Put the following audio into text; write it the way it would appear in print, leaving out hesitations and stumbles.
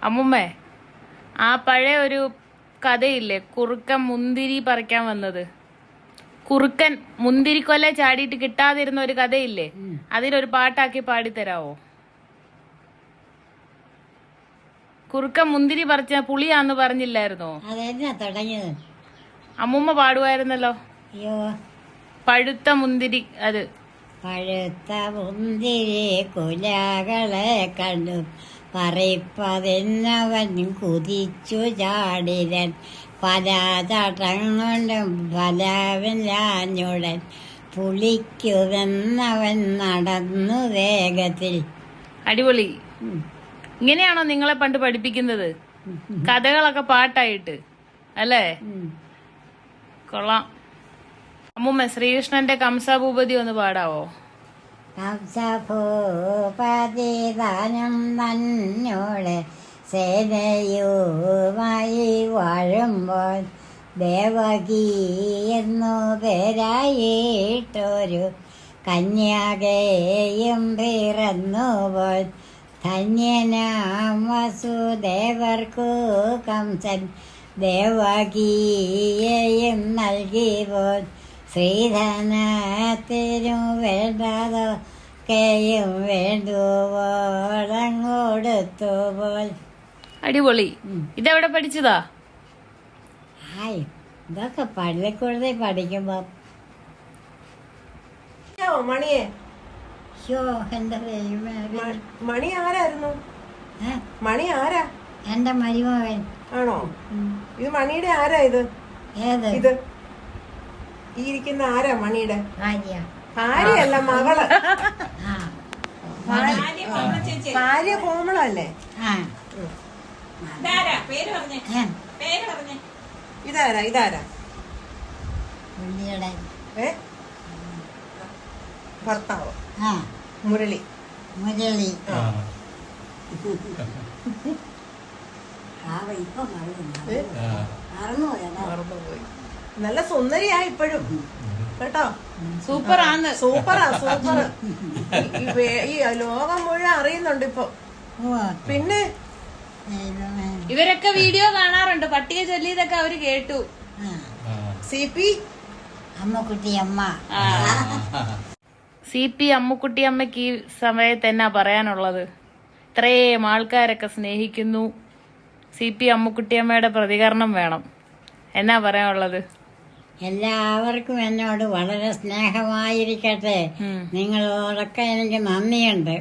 അമ്മുമ്മേ, ആ പഴയ ഒരു കഥയില്ലേ, കുറുക്കൻ മുന്തിരി പറിക്കാൻ വന്നത്? കുറുക്കൻ മുന്തിരിക്കൊല ചാടിയിട്ട് കിട്ടാതിരുന്ന ഒരു കഥയില്ലേ, അതിലൊരു പാട്ടാക്കി പാടിത്തരാവോ? കുറുക്കൻ മുന്തിരി പറിച്ച പുളിയാന്ന് പറഞ്ഞില്ലായിരുന്നോ? തുടങ്ങിയത് അമ്മുമ്മ പാടുവായിരുന്നല്ലോ. അയ്യോ, പഴുത്ത മുന്തിരി. അത് പഴുത്ത മുന്തിരി കുലകളെ കണ്ടു പറിപ്പതിന്നവൻ കുതിച്ചു ചാടിരൻ പല ചട്ടങ്ങൊണ്ടും ഫലമില്ലാഞ്ഞുടൻ പുളിക്കുമെന്നവൻ നടന്നു വേഗത്തിൽ. അടിപൊളി. ഇങ്ങനെയാണോ നിങ്ങളെ പണ്ട് പഠിപ്പിക്കുന്നത്? കഥകളൊക്കെ പാട്ടായിട്ട് അല്ലേ? കൊള്ളാം. അമ്മുമ്മ, ശ്രീകൃഷ്ണന്റെ കംസഭൂപതി ഒന്ന് പാടാവോ? കംസഭൂപതി താനും തന്നോട് സേനയുമായി വാഴുമ്പോൾ ദേവകി എന്നു പേരായിട്ടൊരു കന്യകയും പിറന്നുപോൽ ധന്യനാം വസുദേവർക്കു കംസൻ ദേവകിയെയും നൽകിപോൽ ശ്രീധനത്തിനു വേണ്ടതൊക്കെയും വേണ്ടുവോളങ്ങോടുത്തുപോൽ. അടിപൊളി. ഇതെവിടെ പഠിച്ചതാ? ഹായ്, ഇതൊക്കെ പള്ളിക്കൂടത്തിൽ പഠിക്കുമ്പോ. മണിയെ, എന്റെ ദൈവമേ, മണി ആരായിരുന്നു? മണി ആരാ? എന്റെ മരുമകൻ. ആണോ? ഇത് മണിയുടെ ആരാ? ഇത് ഏത്? ഇത് ഈ ഇരിക്കുന്ന ആരാ? മണിയുടെ ഭാര്യ. ഭാര്യയല്ല, മകള്. ആ, ഭാര്യ കോമളല്ലേ? ആ. ഇതാരാ? ഇതാരാ? പുള്ളിയുടെ ഭർത്താവ് ആ, മുരളി. മുരളി. മറന്നുപോയി. നല്ല സുന്ദരിയാ ഇപ്പോഴും കേട്ടോ. സൂപ്പറാന്ന്. സൂപ്പറാ, സൂപ്പർ. ഈ ലോകം മുഴുവൻ അറിയുന്നുണ്ട് ഇപ്പൊ. പിന്നെ ഇവരൊക്കെ വീഡിയോ കാണാറുണ്ട്. പട്ടിക ചൊല്ലിയതൊക്കെ അവര് കേട്ടു. CP അമ്മക്കുട്ടിയമ്മ. CP അമ്മുക്കുട്ടിയമ്മക്ക് ഈ സമയത്ത് എന്നാ പറയാനുള്ളത്? ഇത്രയും ആൾക്കാരൊക്കെ സ്നേഹിക്കുന്നു. CP അമ്മുക്കുട്ടിയമ്മയുടെ പ്രതികരണം വേണം. എന്നാ പറയാനുള്ളത്? എല്ലാവർക്കും എന്നോട് വളരെ സ്നേഹമായിരിക്കട്ടെ. നിങ്ങളോടൊക്കെ എനിക്ക് നന്ദിയുണ്ട്.